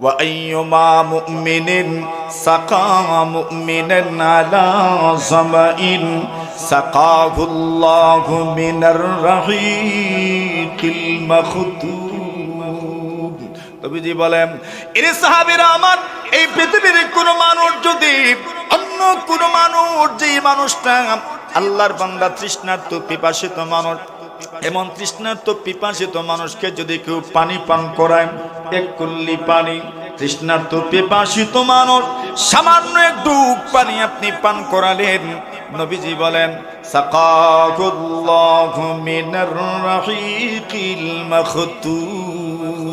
ওয়া আইয়ুমা মুমিনিন সাকা মুমিনান আলা যামাইন সাকাহুল্লাহু মিনার রাহিকিল মাখতুম। নবীজি বলেন, এরে সাহাবীরা আমার, এই পৃথিবীর কোন মানুষ যদি অন্য কোন মানুষ, যে মানুষটা আল্লাহর বান্দা তৃষ্ণার্ত পিপাসিত মানুষ, এমন তৃষ্ণার্ত পিপাসিত মানুষকে যদি কেউ পানি পান করায়, এক কুল্লি পানি, তৃষ্ণার্ত পিপাসিত মানুষ সামান্য একটু পানি আপনি পান করালেন, নবীজি বলেন সাকাহুল্লাহু মিনার রাহিকিল মাখতুম।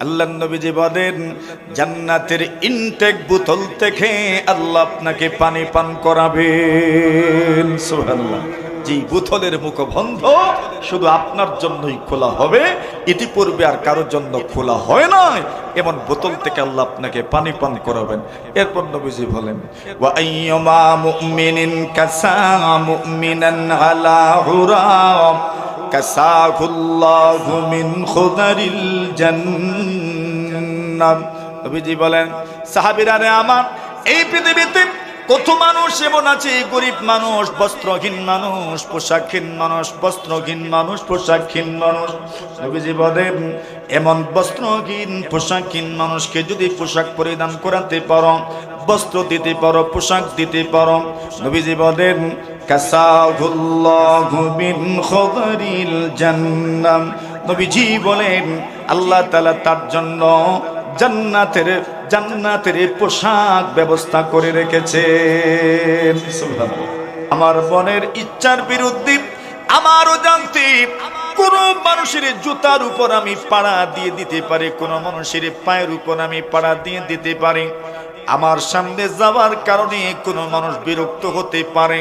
আল্লাহ নবীজি বলেন, জান্নাতের ইনটেক বোতল থেকে আল্লাহ আপনাকে পানি পান করাবেন। সুবহানাল্লাহ। যে বোতলের মুখ বন্ধ শুধু আপনার জন্যই খোলা হবে, ইতিপূর্বে আর কারোর জন্য খোলা হয় না, এমন বোতল থেকে আল্লাহ আপনাকে পানি পান করাবেন। এরপর নবীজি বলেন, ওয়া আইয়ুমা মুমিনিন কাসা মুমিনান আলা হুরাম কাসাহুল্লাহু মিন খুদারিল জান্নাহ। নবীজি বলেন, সাহাবীরা রে আমার, এই পৃথিবীতে কত মানুষ এমন আছে, গরিব মানুষ, বস্ত্রহীন মানুষ, পোশাকহীন মানুষ, বস্ত্রহীন মানুষ, পোশাকহীন মানুষ। নবীজি বলেন, এমন বস্ত্রহীন পোশাকহীন মানুষকে যদি পোশাক পরিধান করাতে পারো, বস্ত্র দিতে পারো, পোশাক দিতে পারো, নবীজি বলেন কাসাহুল্লাহু মিন খুদারিল জান্নাহ। নবীজি বলেন, আল্লাহ তাআলা তার জন্য জান্নাতের পোশাক ব্যবস্থা করে রেখেছেন। সুবহানাল্লাহ। আমার মনের ইচ্ছার বিরুদ্ধে আমারও জানতে, কোন মানুষের জুতার উপর আমি পাড়া দিয়ে দিতে পারি, কোন মানুষের পায়ের উপর আমি পাড়া দিয়ে দিতে পারি, আমার সামনে যাওয়ার কারণে কোন মানুষ বিরক্ত হতে পারে,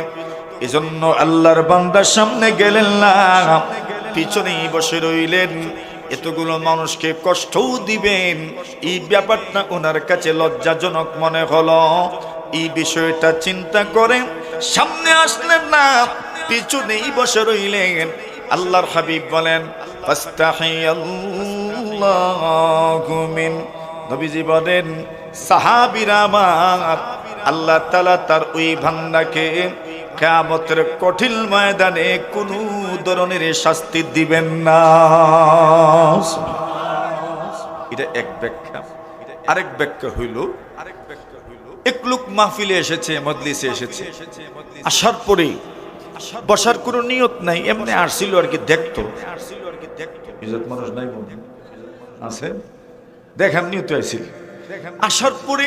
এজন্য আল্লাহর বান্দার সামনে গেলেন না, পিছনেই বসে রইলেন। এতগুলো মানুষকে কষ্টও দিবেন, এই ব্যাপারটা ওনার কাছে লজ্জাজনক মনে হলো। এই বিষয়টা চিন্তা করে সামনে আসলেন না, পিছনেই বসে রইলেন। আল্লাহর হাবিব বলেন ফাস্তাহিয়াল্লাহু মিন, নবীজি বলেন, সাহাবীরা আমার, আল্লাহ তাআলা তার ওই বান্দাকে কিয়ামতের কঠিন ময়দানে কোনো ধরনের শাস্তি দিবেন না। এটা এক ব্যাখ্যা। আরেক ব্যাখ্যা হইল, এক লোক মাহফিলে এসেছে, মজলিসে এসেছে, আসার পরে বসার কোনো নিয়ত নাই, এমনি আসছিল আর কি, দেখতো। ইজ্জত মানুষ নাই আছে, দেখার নিয়ত আইছিল। আসার পরে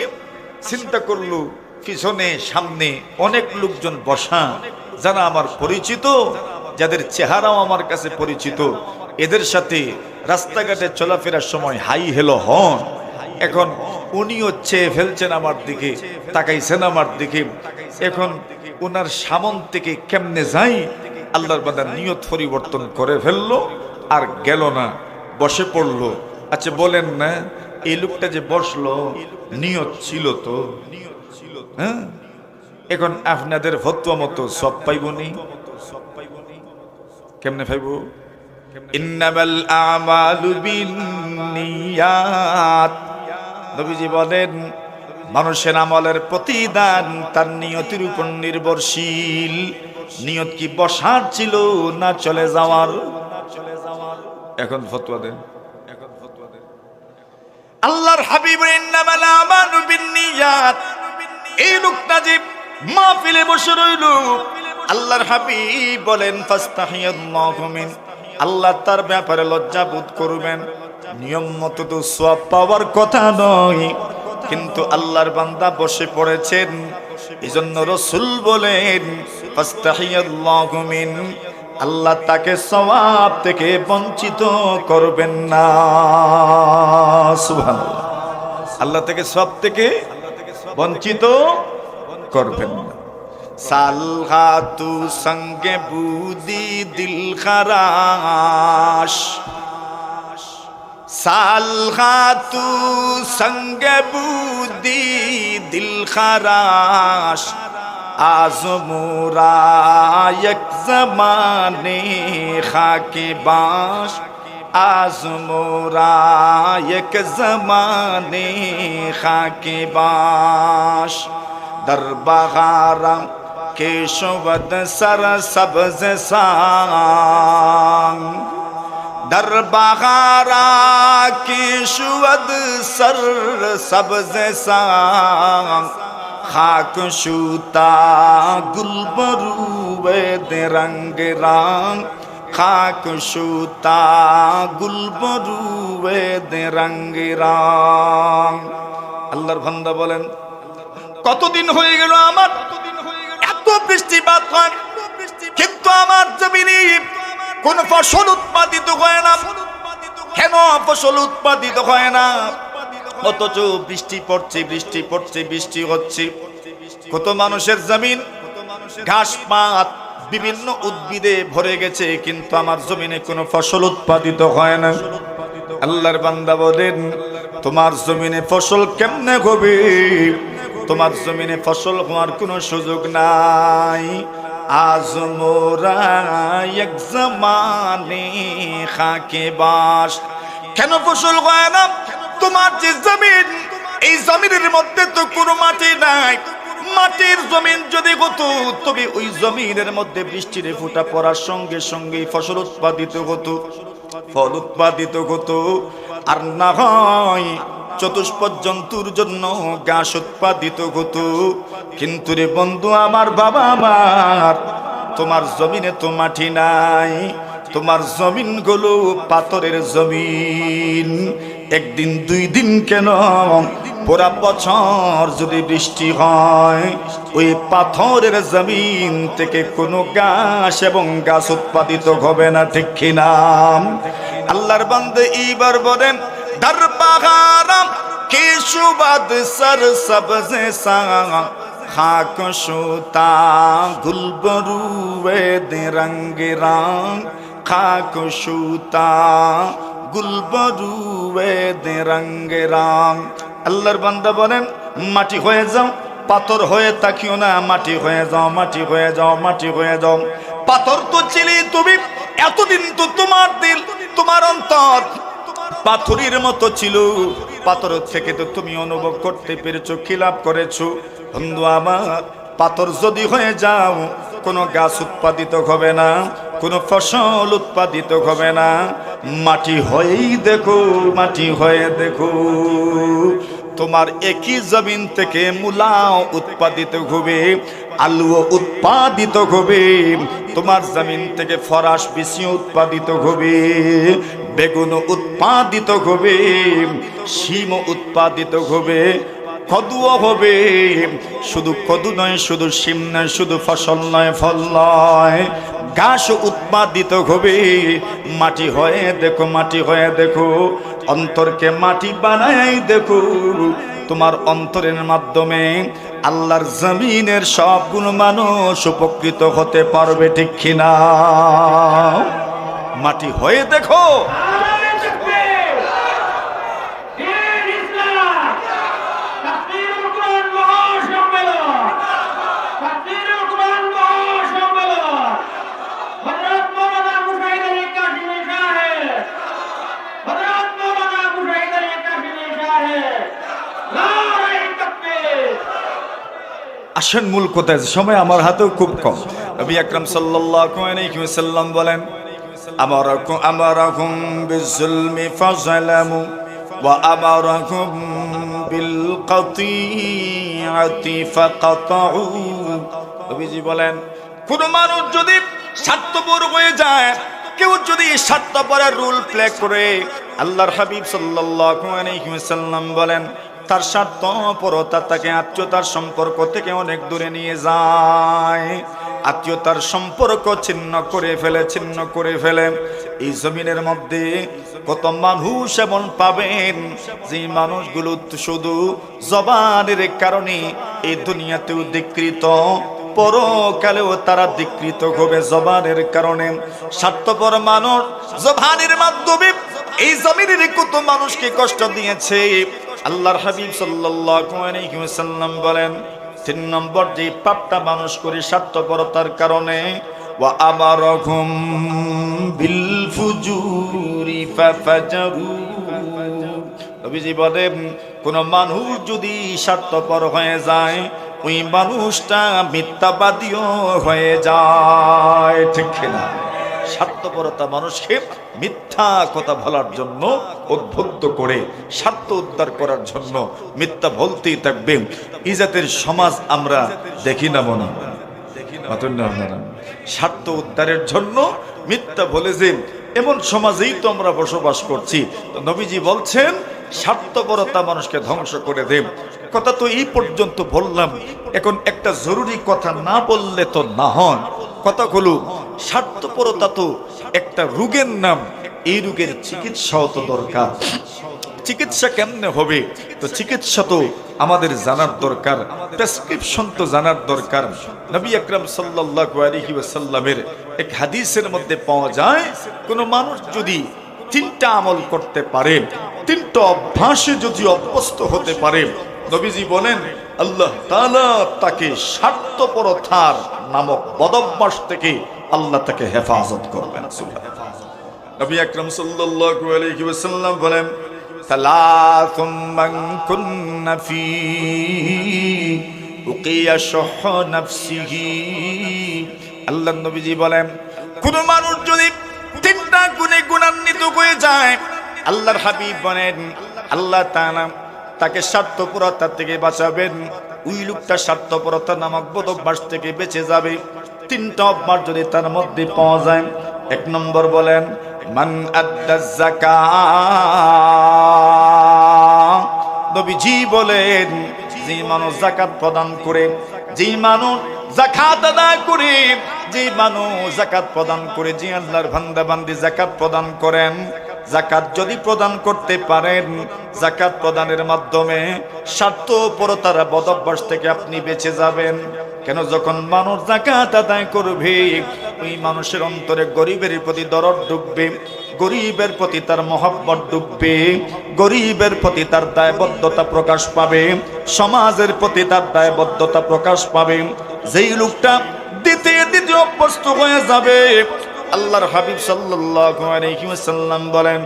চিন্তা করলো, পিছনে সামনে অনেক লোকজন বসা, যারা আমার পরিচিত, যাদের চেহারাও আমার কাছে পরিচিত, এদের সাথে রাস্তাঘাটে চলাফেরার সময় হাই হেলো হন। এখন উনিও চেয়ে ফেলছেন আমার দিকে, তাকাইছেন আমার দিকে। এখন ওনার সামন থেকে কেমনে যাই, আল্লাহর বান্দা নিয়ত পরিবর্তন করে ফেললো, আর গেল না, বসে পড়লো। আচ্ছা বলেন না, এই লোকটা যে বসলো নিয়ত ছিল তো, হ্যাঁ? এখন আপনাদের ফতোয়া মতো সব পাইবনি, কেমনে পাইব? ইন্নামাল আমালু বিন্নিয়াত। নবীজি বলেন, মানুষের আমলের প্রতিদান তার নিয়তের উপর নির্ভরশীল। নিয়ত কি বসার ছিল না চলে যাওয়ার? এখন ফতোয়া দেন। আল্লাহর হাবিব ইন্নামাল আমালু বিন্নিয়াত। এই লোকটা যে মাহফিলে বসে রইল, আল্লাহর হাবিব বলেন ফাস্তাহিয়াল্লাহু মিন, আল্লাহ তার ব্যাপারে লজ্জা বোধ করবেন। নিয়ম মতো তো সওয়াব পাওয়ার কথা নয়, কিন্তু আল্লাহর বান্দা বসে পড়েছেন, এজন্য রাসূল বলেন ফাস্তাহিয়াল্লাহু মিন, আল্লাহ তাকে সওয়াব থেকে বঞ্চিত করবেন না। সুবহানাল্লাহ। আল্লাহ থেকে সওয়াব থেকে বঞ্চিত করবেন না। সালহাতু সঙ্গে বুদি দিল খারাশ, সালহাতু সঙ্গে বুদি দিল খারাশ, আজমুরা এক জমানে খাকে বাস, आज मोरा एक ज़माने खाके बाश दर बहारा केशवद सर सब्ज़ सांग दर बहारा केशवद सर सब्ज़ सांग खाक शूता गुलबरूवे दे रंग रंग खाक शूता गुलबरूवे दे रंग रंग। আল্লাহর বান্দা বলেন কতদিন হয়ে গেল আমার এত বৃষ্টিপাত হয় কিন্তু আমার জমিনে কোন ফসল উৎপাদিত হয় না। কেন ফসল উৎপাদিত হয় না? অথচ বৃষ্টি পড়ছে বৃষ্টি পড়ছে বৃষ্টি হচ্ছে। কত মানুষের জমিন ঘাসপাত বিভিন্ন উদ্ভিদে ভরে গেছে কিন্তু আমার জমিনে কোনো ফসল উৎপাদিত হয় না। আল্লাহর বান্দা বলেন তোমার জমিনে ফসল কেমনে হবে? তোমার জমিনে ফসল হওয়ার কোনো সুযোগ নাই। আজ মোরা এক জমানে খাকে বাস। কেন ফসল হয় না? তোমার যে জমিন, এই জমিনের মধ্যে তো কোনো মাটি নাই। মাটির জমিন যদি হতো তবে ওই জমিনের মধ্যে বৃষ্টির ফোঁটা পড়ার সঙ্গে সঙ্গে ফসল উৎপাদিত হতো, ফল উৎপাদিত হতো। আর না হয় চতুষ্পদ জন্তুর জন্য ঘাস উৎপাদিত হতো। কিন্তু রে বন্ধু আমার, বাবা আমার, তোমার জমিনে তো মাটি নাই। তোমার জমিন গুলো পাথরের জমিন। একদিন দুই দিন কেন, পুরা বছর যদি বৃষ্টি হয় ওই পাথরের জমিন থেকে কোনো ঘাস এবং গাছ উৎপাদিত হবে না, ঠিক কিনা? আল্লাহর বান্দা এইবার বলেন দর বাহারা কেশুবাদ সর সবজে সাং খাক সুতা গুলবরুয়ে দে রঙ্গে রং খাক সুতা গুলবরুয়ে দে রঙ্গে রং। আল্লাহর বান্দা বলেন মাটি হয়ে যাও, পাথর হয়ে তাকিও না, মাটি হয়ে যাও, মাটি হয়ে যাও, মাটি হয়ে যাও। পাথর তো ছিলে তুমি, এতদিন তো তোমার দিল, তোমার অন্তর পাথরের মতো ছিল। পাথর থেকে তো তুমি অনুভব করতে পেরেছো, কি লাভ করেছো? বন্ধু আমার, পাথর যদি হয়ে যাও কোনো গাছ উৎপাদিত হবে না, কোনো ফসল উৎপাদিত হবে না। মাটি হয়েই দেখো, মাটি হয়ে দেখো। তোমার একই জমিন থেকে মূলাও উৎপাদিত হবে, আলুও উৎপাদিত হবে। তোমার জমিন থেকে ফরাস বেশি উৎপাদিত হবে, বেগুন উৎপাদিত হবে, শিম উৎপাদিত হবে, কদুও হবে। শুধু কদু নয়, শুধু শিম নয়, শুধু ফসল নয়, ফল নয়, ঘাস উৎপাদিত হবে। মাটি হয়ে দেখো, মাটি হয়ে দেখো। অন্তরকে মাটি বানাই দেখো। তোমার অন্তরের মাধ্যমে আল্লাহর জমিনের সবগুলো মানুষ উপকৃত হতে পারবে, ঠিক কিনা? মাটি হয়ে দেখো। আসেন মূল কোথায়, সময় আমার হাতেও খুব কম। নবী আকরাম সাল্লাল্লাহু আলাইহি ওয়াসাল্লাম বলেন আমারাকুম বিজুলমি ফাযালামু ওয়া আমারাকুম বিল কাতিআতি ফাকাতাউ। নবীজি বলেন কোন মানুষ যদি স্বার্থপর হয়ে যায়, কেউ যদি স্বার্থপরের রোল প্লে করে, আল্লাহর হাবিব সাল্লাল্লাহু আলাইহি ওয়াসাল্লাম বলেন তার স্বার্থপরতা তাকে আত্মীয়তার সম্পর্ক থেকে অনেক দূরে নিয়ে যায়। আত্মীয়তার সম্পর্ক ছিন্ন করে ফেলে, ছিন্ন করে ফেলে। এই জমিনের মধ্যে কত মানুষ এমন পাবেন যে মানুষগুলো শুধু জবানের কারণে এই দুনিয়াতেও ধিক্কৃত, পরকালেও তারা ধিক্কৃত হবে জবানের কারণে। স্বার্থপর মানুষ জবানের মাধ্যমে এই জমিনের কত মানুষকে কষ্ট দিয়েছে। আল্লাহর হাবিব সাল্লাল্লাহু আলাইহি ওয়াসাল্লাম বলেন 3 নম্বর যে পাপটা মানুষ করে স্বার্থপরতার কারণে, ওয়া আমারহুম বিল ফুজুরি ফাফাজারু। নবীজি বলেন কোন মানুষ যদি স্বার্থপর হয়ে যায় ওই মানুষটা মিথ্যাবাদীও হয়ে যায়, ঠিক কিনা? স্বার্থপরতা মানুষকে মিথ্যা কথা বলার জন্য উদ্বুদ্ধ করে, স্বার্থ উদ্ধার করার জন্য মিথ্যা বলতেই থাকবে। এই জাতের সমাজ আমরা দেখি না মনে, স্বার্থ উদ্ধারের জন্য মিথ্যা বলে যে এমন সমাজেই তো আমরা বসবাস করছি। তো নবীজি বলছেন স্বার্থপরতা মানুষকে ধ্বংস করে দেব। কথা তো এই পর্যন্ত বললাম, এখন একটা জরুরি কথা না বললে তো না হয়। কথা হলো স্বার্থপরতা তো একটা রোগের নাম, এই রোগের চিকিৎসাও তো দরকার। চিকিৎসা কেমনে হবে? তো চিকিৎসা তো আমাদের জানার দরকার, প্রেসক্রিপশন তো জানার দরকার। নবী আকরাম সাল্লাল্লাহু আলাইহি ওয়াসাল্লামের এক হাদিসের মধ্যে পাওয়া যায় কোন মানুষ যদি তিনটা আমল করতে পারে, তিনটা অভ্যাসে যদি অভ্যস্ত হতে পারে, নবীজি বলেন আল্লাহ তাআলা তাকে স্বার্থপরতার নামক বদভ্যাস থেকে আল্লাহ তাকে হেফাজত করবেন। নবী আকরাম সাল্লাল্লাহু আলাইহি ওয়াসাল্লাম বলেন সালাতুম মান কুন্না ফি উকিয়া শুহ নাফসিহি। আল্লাহ নবীজি বলেন কোন মানুষ যদি তিনটা গুণে গুণান্বিত হয়ে যায়, আল্লাহর হাবিব বলেন আল্লাহ তাআলা তাকে স্বার্থপরতা থেকে বাঁচাবেন। ওই লোকটা স্বার্থপরতা নামক বদভ্যাস থেকে বেঁচে যাবে। তিনটা অভ্যাস যদি তার মধ্যে পাওয়া যায়, এক নম্বর বলেন মান আদ্দা যাকাত। নবীজি বলেন যে মানুষ যাকাত প্রদান করে, যে মানুষ যাকাত আদায় করে, যে মানুষ যাকাত প্রদান করে, যে আল্লাহর বান্দা বান্দি যাকাত প্রদান করেন, যাকাত যদি প্রদান করতে পারেন, যাকাত প্রদানের মাধ্যমে স্বার্থপরতার বদভ্যাস থেকে আপনি বেঁচে যাবেন। কেন? যখন মানুষ যাকাত আদায় করবে ওই মানুষের অন্তরে গরিবের প্রতি দরদ ঢুকবে, গরিবের প্রতি তার মহব্বত ঢুকবে, গরিবের প্রতি তার দায়বদ্ধতা প্রকাশ পাবে, সমাজের প্রতি তার দায়বদ্ধতা প্রকাশ পাবে। যেই লোকটা দিতে দিতে অভ্যস্ত হয়ে যাবে, আল্লাহর হাবিব সাল্লাল্লাহু আলাইহি ওয়াসাল্লাম বলেন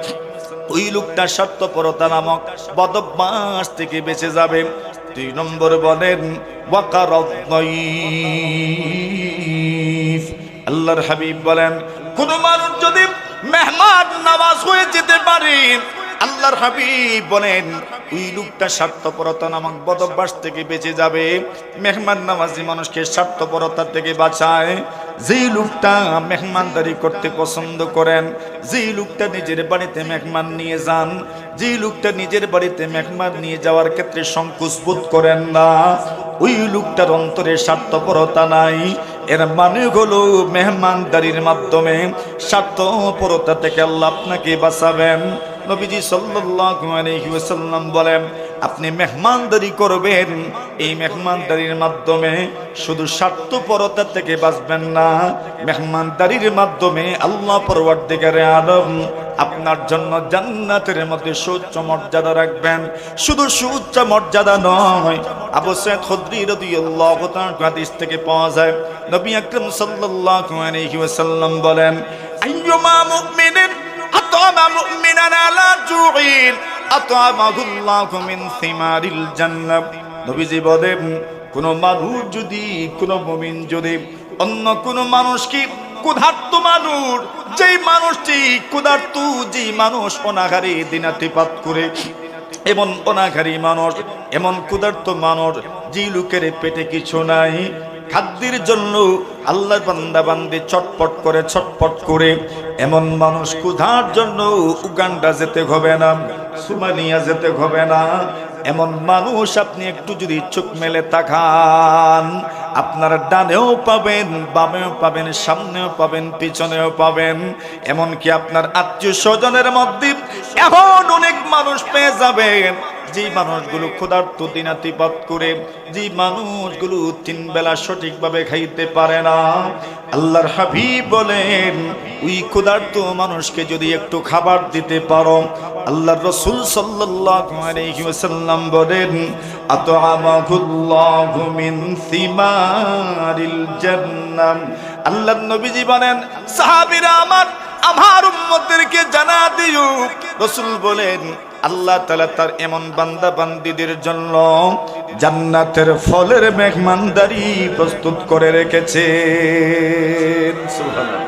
ওই লোকটা স্বার্থপরতা নামক বদভ্যাস থেকে বেঁচে যাবে। দুই নম্বর বলেন ওয়াকারাদ দাইফ। আল্লাহর হাবিব বলেন কোন মানুষ যদি মেহমান নওয়াজ হয়ে যেতে পারে, আল্লাহর হাবিব বলেন ওই লোকটা স্বার্থপরতা নামক বদভ্যাস থেকে বেঁচে যাবে। মেহমান নওয়াজি মানুষকে স্বার্থপরতা থেকে বাঁচায়। যেই লোকটা মেহমানদারি করতে পছন্দ করেন, যেই লোকটা নিজের বাড়িতে মেহমান নিয়ে যান, যেই লোকটা নিজের বাড়িতে মেহমান নিয়ে যাওয়ার ক্ষেত্রে সংকোচ বোধ করেন না, ওই লোকটার অন্তরে স্বার্থপরতা নাই। এর মানে হলো মেহমানদারির মাধ্যমে স্বার্থপরতা থেকে আল্লাহ আপনাকে বাঁচাবেন। নবীজি সাল্লাল্লাহু আলাইহি ওয়াসাল্লাম বলেন আপনি মেহমানদারি করবেন, এই মেহমানদারির মাধ্যমে শুধু স্বার্থপরতা থেকে বাঁচবেন না, মেহমানদারির মাধ্যমে আল্লাহ পরওয়ারদিগারে আলম আপনার জন্য জান্নাতের মধ্যে সুউচ্চ মর্যাদা রাখবেন। শুধু সুউচ্চ মর্যাদা নয়, আবু সাঈদ খুদরি রাদিয়াল্লাহু তাআলা হাদিস থেকে পাওয়া যায় নবী আকরাম সাল্লাল্লাহু আলাইহি ওয়াসাল্লাম বলেন আইয়ুমা মুমিনিন আতামা মুমিনান আলা জুইন আতামাহুল্লাহু মিন সিমারিল জান্নাহ। নবীজি বলেন কোন মানুষ যদি, কোন মুমিন যদি অন্য কোন মানুষকে, ক্ষুধার্ত মানুষ, যেই মানুষটি ক্ষুধার্ত, যেই মানুষ অনাহারে দিনাতিপাত করে, এমন অনাহারী মানুষ, এমন ক্ষুধার্ত মানুষ, যে লোকের পেটে কিছু নাই, খাদ্যের জন্য আল্লাহর বান্দা বান্দি ছটফট করে ছটফট করে, এমন মানুষ ক্ষুধার জন্য উগান্ডা যেতে হবে না, সোমালিয়া যেতে হবে না। এমন মানুষ আপনি একটু যদি চোখ মেলে তাকান, আপনার ডানেও পাবেন, বামেও পাবেন, সামনেও পাবেন, পিছনেও পাবেন। এমনকি আপনার আত্মীয় স্বজনের মধ্যে এমন অনেক মানুষ পেয়ে যাবেন যে মানুষগুলো ক্ষুধার্ত দিনাতিপাত করে, যে মানুষগুলো 3 বেলা সঠিকভাবে খাইতে পারে না, আল্লাহর হাবিব বলেন ওই ক্ষুধার্ত মানুষকে যদি একটু খাবার দিতে পারো, আল্লাহর রাসূল সাল্লাল্লাহু আলাইহি ওয়াসাল্লাম বলেন আতআমাহুল্লাহু মিন সিমারিল জান্নাহ। আল্লাহর নবীজি বলেন সাহাবীরা আমার উম্মতদেরকে জানা দিও, রাসূল বলেন আল্লাহ তাআলা তার এমন বান্দা বান্দীদের জন্য জান্নাতের ফলের মেহমানদারি প্রস্তুত করে রেখেছেন। সুবহানাল্লাহ।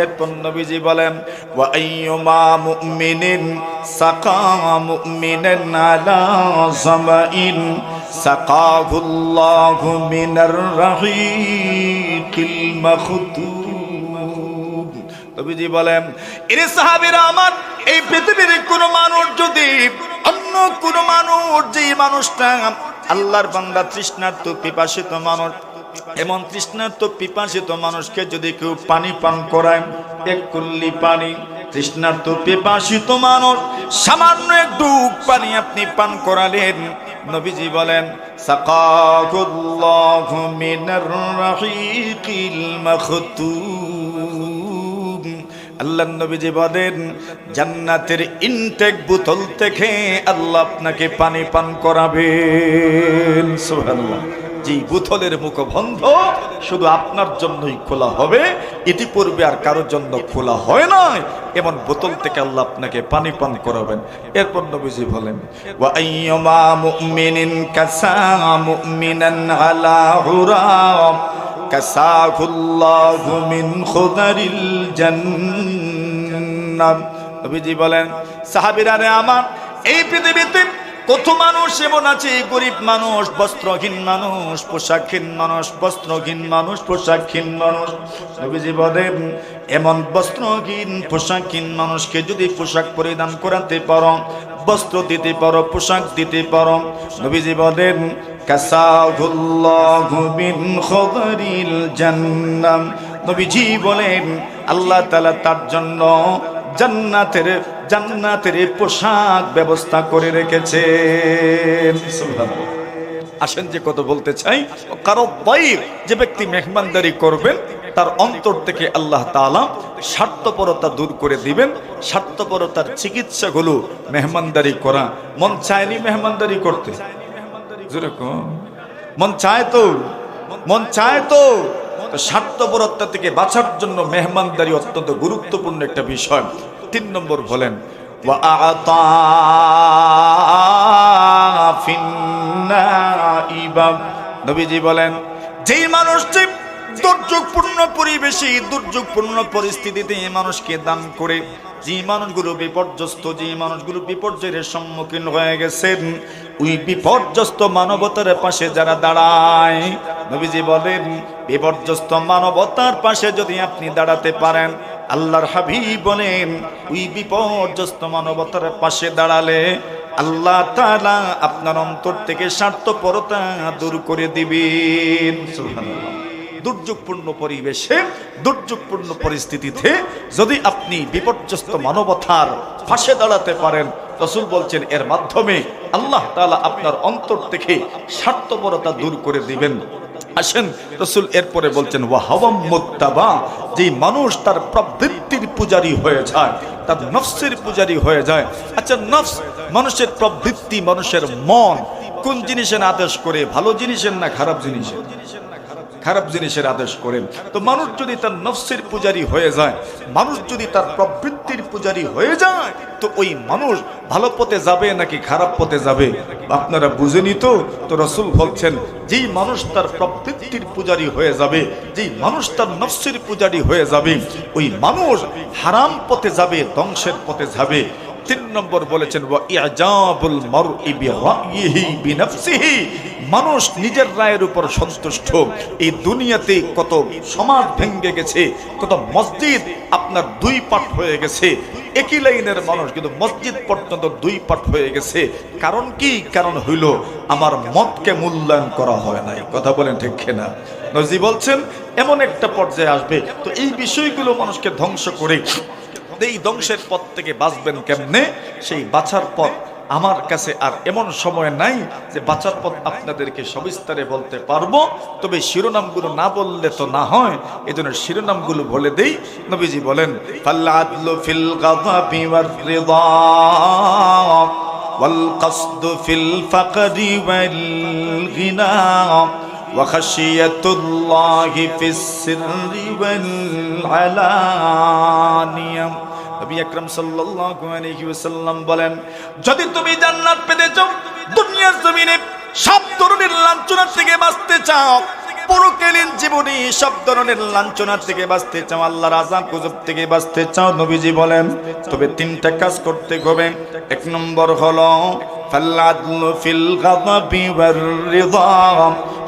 এরপর নবীজি বলেন ওয়া আইয়ুমা মুমিনিন সাকা মুমিনান আলা সামাইন সাকাহুল্লাহু মিনার রাহিকিল মাখতুম। নবীজি বলেন এরে সাহাবীরা আমার, এই পৃথিবীর কোন মানুষ যদি অন্য কোন মানুষ, যে মানুষটা আল্লাহর বান্দা তৃষ্ণার্ত পিপাসিত মানুষ, এমন তৃষ্ণার্ত পিপাসিত মানুষকে যদি কেউ পানি পান করায়, এক কুল্লি পানি, তৃষ্ণার্ত পিপাসিত মানুষ সামান্য একটু পানি আপনি পান করালেন, নবীজি বলেন সাকাহুল্লাহু মিনার রাহিকিল মাখতুম। আল্লাহ নবীজি বলেন জান্নাতের ইনটেক বোতল থেকে আল্লাহ আপনাকে পানি পান করাবেন। সুবহানাল্লাহ। যে বোতলের মুখ বন্ধ শুধু আপনার জন্যই খোলা হবে, ইতিপূর্বে আর কারোর জন্য খোলা হয় না, এমন বোতল থেকে আল্লাহ আপনাকে পানি পান করাবেন। এরপর নবীজি বলেন ওয়া আইয়ুমা মুমিনিন কাসা মুমিনান আলা হুরাম কাসাহুল্লাহু মিন খুদারিল জান্নাহ। নবীজি বলেন সাহাবীরা রে আমার, এই পৃথিবীতে কত মানুষ এমন আছে, গরিব মানুষ, বস্ত্রহীন মানুষ, পোশাকহীন মানুষ, বস্ত্রহীন মানুষ, পোশাকহীন মানুষ। নবীজি বলেন এমন বস্ত্রহীন পোশাকহীন মানুষকে যদি পোশাক পরিধান করাতে পারো, বস্ত্র দিতে পারো, পোশাক দিতে পারো, নবীজি বলেন কাসাহুল্লাহু মিন খুদারিল জান্নাহ। নবীজি বলেন আল্লাহ তাআলা তার জন্য জান্নাতের পোশাক ব্যবস্থা করে রেখেছেন। সুবহানাল্লাহ। আসেন যে কত বলতে চাই, কারো বাইর যে ব্যক্তি মেহমানদারি করবেন তার অন্তর থেকে আল্লাহ তাআলা স্বার্থপরতা দূর করে দিবেন। স্বার্থপরতার চিকিৎসা হলো মেহমানদারি করা। মন চায়নি মেহমানদারি করতে, যেরকম মন চায় তো স্বার্থপরতা থেকে বাঁচার জন্য মেহমানদারি অত্যন্ত গুরুত্বপূর্ণ একটা বিষয়। 3 নম্বর বলেন ওয়া আতা ফিন্নাইবা। নবীজি বলেন যেই মানুষটি দুর্যোগপূর্ণ পরিবেশে, দুর্যোগপূর্ণ পরিস্থিতিতে মানুষকে দান করে, যে মানুষগুলো বিপর্যস্ত, যে মানুষগুলো বিপর্যয়ের সম্মুখীন হয়ে গেছেন, ওই বিপর্যস্ত মানবতার পাশে যারা দাঁড়ায়, নবীজি বলেন বিপর্যস্ত মানবতার পাশে যদি আপনি দাঁড়াতে পারেন, আল্লাহর হাবিব বলেন ওই বিপর্যস্ত মানবতার পাশে দাঁড়ালে আল্লাহ তাআলা আপনার অন্তর থেকে স্বার্থপরতা দূর করে দিবেন। সুবহানাল্লাহ। দুর্যোগপূর্ণ পরিবেশে, দুর্যোগপূর্ণ পরিস্থিতিতে যদি আপনি বিপর্যস্ত মানবতার পাশে দাঁড়াতে পারেন, রাসূল বলছেন এর মাধ্যমে আল্লাহ তাআলা আপনার অন্তর থেকে স্বার্থপরতা দূর করে দিবেন। আসেন রাসূল এরপরে বলছেন ওয়া হাওয়াম মুত্তাবা। যে মানুষ তার প্রবৃত্তির পূজারী হয়ে যায়, তার নফসের পূজারী হয়ে যায়। আচ্ছা, নফস মানুষের প্রবৃত্তি, মানুষের মন কোন জিনিসের আদেশ করে? ভালো জিনিসের না খারাপ জিনিসের? খারাপ জিনিসের আদেশ করেন। তো মানুষ যদি তার নফসের পূজারী হয়ে যায়, মানুষ যদি তার প্রবৃত্তির পূজারী হয়ে যায়, তো ওই মানুষ ভালো পথে যাবে নাকি খারাপ পথে যাবে আপনারা বুঝেনি তো? তো রাসূল বলছেন যেই মানুষ তার প্রবৃত্তির পূজারী হয়ে যাবে, যেই মানুষ তার নফসের পূজারী হয়ে যাবে, ওই মানুষ হারাম পথে যাবে, ধ্বংসের পথে যাবে। 3 নম্বর বলেছেন ওয়া ইজাবুল মারই বিরাইহি বিনফসিহি। মানুষ নিজের রায়ের উপর সন্তুষ্ট। এই দুনিয়াতে কত সমাজ ভেঙে গেছে, কত মসজিদ আপনার 2 পাট হয়ে গেছে, একই লাইনের মানুষ কিন্তু মসজিদ পর্যন্ত 2 পাট হয়ে গেছে। কারণ কি? কারণ হইল আমার মতকে মূল্যায়ন করা হয় নাই। কথা বলেন ঠিক কিনা? নবী বলছেন এমন একটা পর্যায়ে আসবে, তো এই বিষয়গুলো মানুষকে ধ্বংস করে, এই ধ্বংসের পথ থেকে বাঁচবেন কেমনে? সেই বাঁচার পথ আমার কাছে আর এমন সময় নাই যে বাঁচার পথ আপনাদেরকে সবিস্তারে বলতে পারবো, তবে শিরোনামগুলো না বললে তো না হয়, এজন্য শিরোনামগুলো বলে দেই। নবীজি বলেন, ফাল আদলু ফিল গাযাবি ওয়ার রিদা ওয়াল কসদু ফিল ফাকরি ওয়াল গিনা ওয়া খাশিয়াতুল্লাহি ফিস সিররি ওয়াল আলানিয়া। নবী আকরাম সাল্লাল্লাহু আলাইহি ওয়াসাল্লাম বলেন, যদি তুমি জান্নাত পেতে চাও, দুনিয়ার জমিনে সব ধরনের লাঞ্ছনা থেকে বাঁচতে চাও, পরকালীন জীবনে সব ধরনের লাঞ্ছনা থেকে বাঁচতে চাও, আল্লাহর আযাব গজব থেকে বাঁচতে চাও, নবীজি বলেন তবে তিনটা কাজ করতে হবে। এক নম্বর হলো ফাল আদলু ফিল গাযাবি ওয়ার রিদা,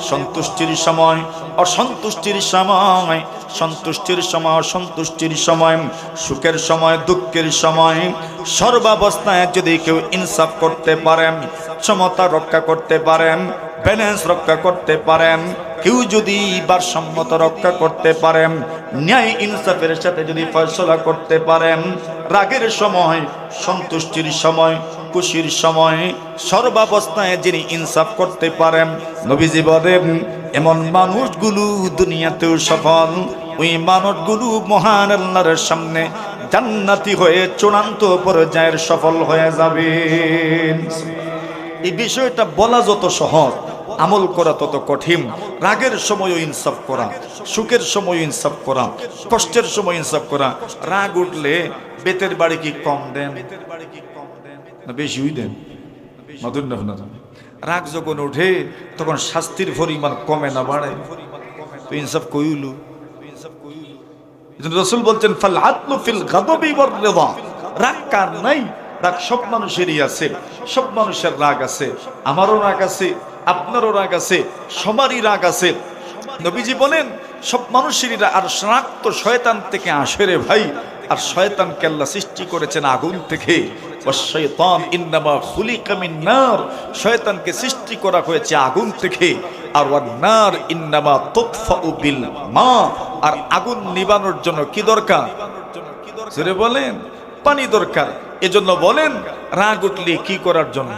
সন্তুষ্টির সময় অসন্তুষ্টির সময়, সন্তুষ্টির সময় অসন্তুষ্টির সময়, সুখের সময় দুঃখের সময়, সর্বাবস্থায় যদি কেউ ইনসাফ করতে পারেন, সমতা রক্ষা করতে পারেন, ব্যালেন্স রক্ষা করতে পারেন, কেউ যদি ভারসাম্যত রক্ষা করতে পারেন, ন্যায় ইনসাফের সাথে যদি ফয়সালা করতে পারেন, রাগের সময় সন্তুষ্টির সময় খুশির সময় সর্বাবস্থায় যিনি ইনসাফ করতে পারেন, নবীজি বলেন এমন মানুষগুলো দুনিয়াতেও সফল, ওই মানুষগুলো মহান আল্লাহর সামনে জান্নাতি হয়ে চূড়ান্ত পর্যায়ের সফল হয়ে যাবে। এই বিষয়টা বলা যত সহজ, আমল করা তত কঠিন। রাগের সময়ও ইনসাফ করা, সুখের সময় ইনসাফ করা, কষ্টের সময় ইনসাফ করা। রাগ উঠলে বেতের বাড়ি কি কম দেন না বেশিই দেন? রাগ যখন ওঠে তখন শাস্তির পরিমাণ কমে না বাড়ে? তো ইনসাফ কইলু। রাসূল বলছেন ফাল আদলু ফিল গাযাবি ওয়ার রিদা, রাগ কার নাই? রাগ সব মানুষেরই আছে, সব মানুষের রাগ আছে, আমারও রাগ আছে, আপনারও রাগ আছে, সবারই রাগ আছে। নবীজি বলেন সব মানুষেরই রাগ। আর রাগ তো শয়তান থেকে আসে রে ভাই। আর শয়তানকে আল্লাহ সৃষ্টি করেছেন আগুন থেকে। ওয়াশ-শাইতান ইন্নামা খুলিকা মিন নার, শয়তানকে সৃষ্টি করা হয়েছে আগুন থেকে। আর ওয়ান-নার ইন্নামা তুতফাউ বিল মা, আর আগুন নিবানোর জন্য কি দরকার? জোরে বলেন, পানি দরকার। এজন্য বলেন রাগ উঠলে কি করার জন্য?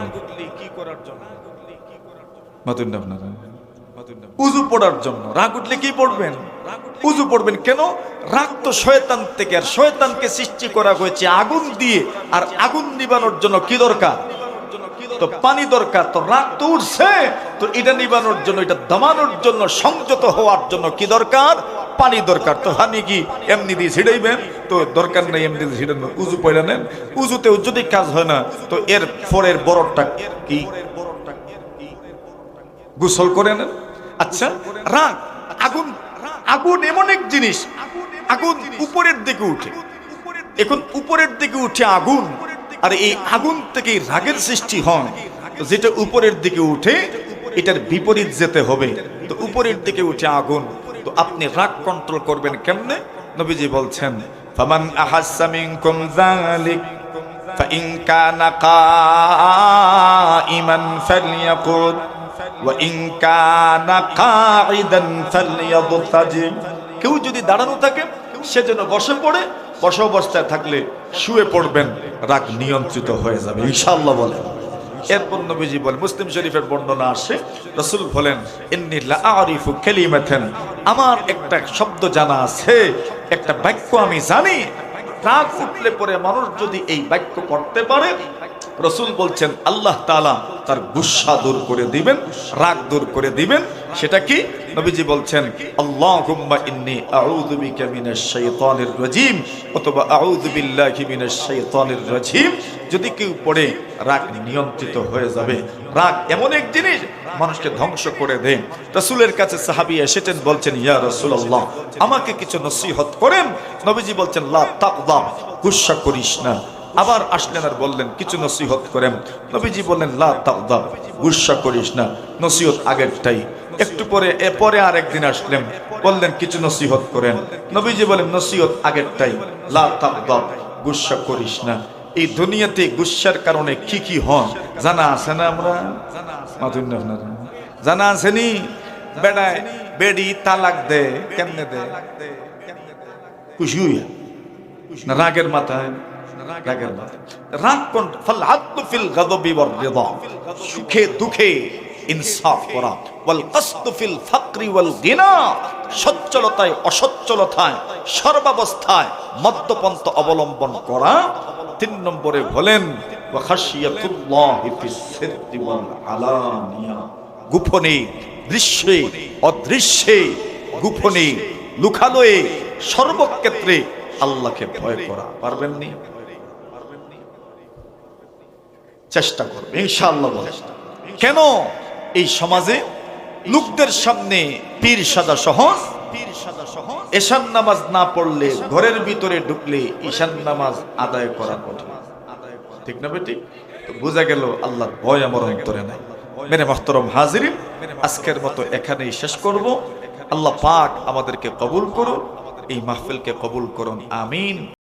উযু পড়ার জন্য। রাগ উঠলে কি পড়বেন? উযু পড়বেন। কেন? রাগ তো শয়তান থেকে, আর শয়তানকে সৃষ্টি করা হয়েছে আগুন দিয়ে। আর আগুন নিবানোর জন্য কি দরকার? তো পানি দরকার। তো রাগ তো উঠছে, তো এটা নিবানোর জন্য, এটা দমানোর জন্য, সংযত হওয়ার জন্য কি দরকার? পানি দরকার। তো পানি কি এমনি দিয়ে ছিড়াইবেন? তো দরকার নেই এমনি দিয়ে ছিড়ানো। উযু পড়ে নেন। উযুতেও যদি কাজ হয় না, তো এর পরের বরফটা কি গোসল করে নেন। আচ্ছা, রাগ, আগুন, আগুন এমন এক জিনিস, আগুন উপরের দিকে উঠে। এখন উপরের দিকে উঠে আগুন, আর এই আগুন থেকে রাগের সৃষ্টি হয়। যেটা উপরের দিকে উঠে এটার বিপরীত যেতে হবে। তো উপরের দিকে উঠে আগুন, তো আপনি রাগ কন্ট্রোল করবেন কেমনে? নবীজি বলছেন ফামান আহাসসা মিনকুম যালিক ফাইন কানা কাইমান ফালইয়াকুদ ওয়া ইন কানা কাঈদান ফালইয়াদতাজি। কেউ যদি দাঁড়ানো থাকে সে যেন বসে পড়ে, বসা অবস্থায় থাকলে শুয়ে পড়বেন, রাগ নিয়ন্ত্রিত হয়ে যাবে ইনশাআল্লাহ বলেন। এরপর নবীজি বলেন, মুসলিম শরীফের বর্ণনা আসে, রাসূল বলেন ইন্নী লা আরিফু কালিমাতান, আমার একটা শব্দ জানা আছে, একটা বাক্য আমি জানি। রাগ উঠলে পরে মানুষ যদি এই বাক্য পড়তে পারে, রাসূল বলছেন আল্লাহ তাআলা তার গুসা দূর করে দিবেন, রাগ দূর করে দিবেন। সেটা কি? নবীজি বলছেন আল্লাহুম্মা ইন্নী আউযু বিকা মিনাশ শাইতানির রাজীম অথবা আউযু বিল্লাহি মিনাশ শাইতানির রাজীম। যদি কেউ পড়ে, রাগ নিয়ন্ত্রিত হয়ে যাবে। রাগ এমন এক জিনিস মানুষকে ধ্বংস করে দেয়। রাসূলের কাছে সাহাবী এসেছেন, বলছেন ইয়া রাসূলুল্লাহ আমাকে কিছু নসিহত করেন। নবীজি বলছেন লা তাকযাব, গুসা করিস না। আবার আসলেন আর বললেন কিছু নসিহত করেন। নবীজি বললেন লা তাকযাব, গুসা করিস না। নসিহত আগেরটাই। একটু পরে আরেকদিন আসলেন, বললেন কিছু নসিহত করেন। নবীজি বলেন নসিহত আগেরটাই, লা তাকযাব, গুসা করিস না। এই দুনিয়াতে গুসার কারণে কি কি হয় জানা আছে না? আমরা জানা আছে নি? বেড়ায় বেড়ি তালাক দে, কেমনে দে? খুশি হইয়া না রাগের মাথায়? রাগের মাঝে রাগ কোন ফাল আদলু ফিল গাযবি ওয়ার রিদা, সুখে দুঃখে ইনসাফ করা, ওয়াল কসদু ফিল ফাকরি ওয়াল গিনা, সচ্ছলতায় অসচ্ছলতায় সর্বাবস্থায় মধ্যপন্থা অবলম্বন করা। 3 নম্বরে বলেন ওয়া খাশিয়াতুল্লাহি ফিস সিররি ওয়াল আলানিয়া, গোপনে দৃশ্যে অদৃশ্যে, গোপনে লুকালোয়ে সর্বক্ষেত্রে আল্লাহকে ভয় করা। পারবেন নি? চেষ্টা করবে ইনশাআল্লাহ। কেন এই সমাজে লোকদের সামনে পীর সাজা সহজ, এশান নামাজ না পড়লে ঘরের ভিতরে ঢুকলে ঈশান নামাজ আদায় করা কঠিন, ঠিক না বেটি? তো বোঝা গেল আল্লাহর ভয় আমার অন্তরে নাই। মেরে মুহতারাম হাজিরিন, আজকের মতো এখানেই শেষ করব। আল্লাহ পাক আমাদেরকে কবুল করুন, এই মাহফিলকে কবুল করুন, আমিন।